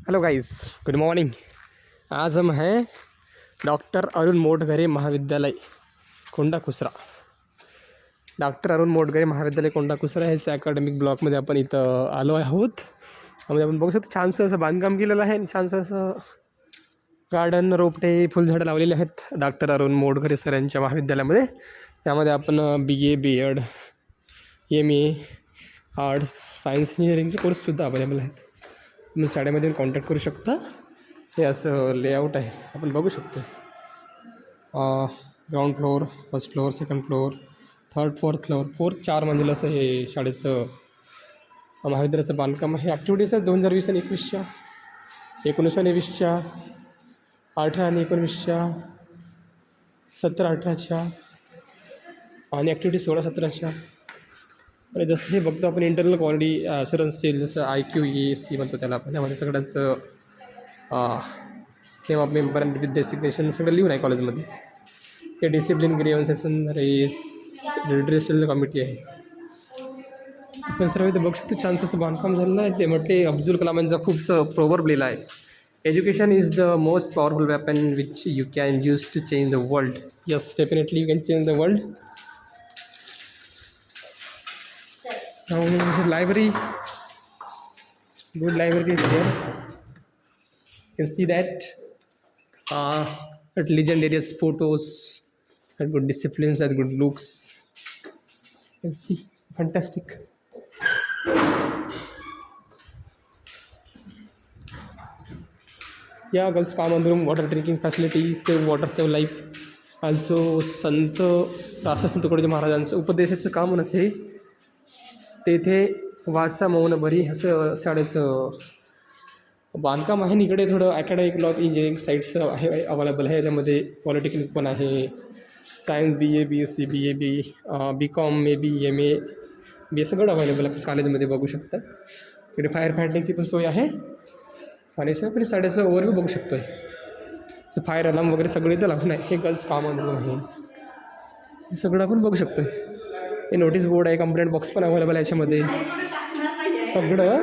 Hello guys, good morning. आज हम हैं doctor Arun Motghare महाविद्यालय कोंडाकुसरा। डॉक्टर अरुण मोटघरे महाविद्यालय कोंडाकुसरा ह्याच अकॅडमिक ब्लॉकमध्ये आपण इथं आलो आहोत। त्यामध्ये आपण बघू शकतो छानसं असं बांधकाम केलेलं आहे आणि छानसं असं गार्डन, रोपटे, फुलझाडं लावलेले आहेत डॉक्टर अरुण मोटघरे सर यांच्या महाविद्यालयामध्ये। त्यामध्ये आपण BA, BEd, MA, arts, science, इंजिनिअरिंगचे कोर्ससुद्धा अवेलेबल आहेत। तुम्ही शाळेमध्ये कॉन्टॅक्ट करू शकता। हे असं लेआउट आहे, आपण बघू शकतो। Ground floor, first floor, second floor, third, fourth 4 मंजिल असं हे शाळेचं महाविद्यालयाचं बांधकाम आहे। ॲक्टिव्हिटीज आहेत 2020 आणि 21च्या, 19 आणि 20च्या, 18 आणि 19च्या, 17-18च्या आणि ॲक्टिव्हिटी 16-17च्या। आणि जसं हे बघतो आपण इंटरनल क्वालिटी अश्युरन्स सेल, जसं IQEAC म्हणतो त्याला आपण। त्यामध्ये सगळ्यांचं name of member and with designation सगळं लिहून आहे कॉलेजमध्ये। हे डिसिप्लिन, ग्रीव्हन्सेशन, रेस, रिड्रेसल कमिटी आहे। पण सर्व इथे बघू शकतो छानसं असं बांधकाम झालेलं आहे। ते म्हटले अब्दुल कलामांचा खूपसं प्रोवर्ब लिहिला आहे, education is the most powerful weapon which you can use to change the world. Yes, definitely you can change the world. Now this is library, good library is there. You can see that at legendary photos and good disciplines and good looks. You can see, fantastic. Yeah, girls common room, water drinking facility, save water, save life. Also संत राष्ट्रसंत तुकडोजी महाराजांचं उपदेशाचं काम नसे तेथे वाचा मौन बरी, असं शाळेचं बांधकाम आहे। इकडे थोडं अकॅडमिक ब्लॉक, इंजिनिअरिंग साईट्स आहे अवेलेबल आहे। याच्यामध्ये पॉलिटेक्निक पण आहे, science, BA, BSc, BA, BCom, MA, MA, BA सगळं अवेलेबल आहे कॉलेजमध्ये बघू शकता। इकडे फायर फायटिंगची पण सोय आहे आणि पण शाळेचं ओव्हरव्ह्यू बघू शकतो आहे। फायर अलार्म वगैरे सगळे इथं लागून आहे। हे गर्ल्स कॉमन रूम आहे, हे सगळं आपण बघू शकतो आहे। हे नोटीस बोर्ड आहे, कंप्लेंट बॉक्स पण अवेलेबल आहे याच्यामध्ये सगळं।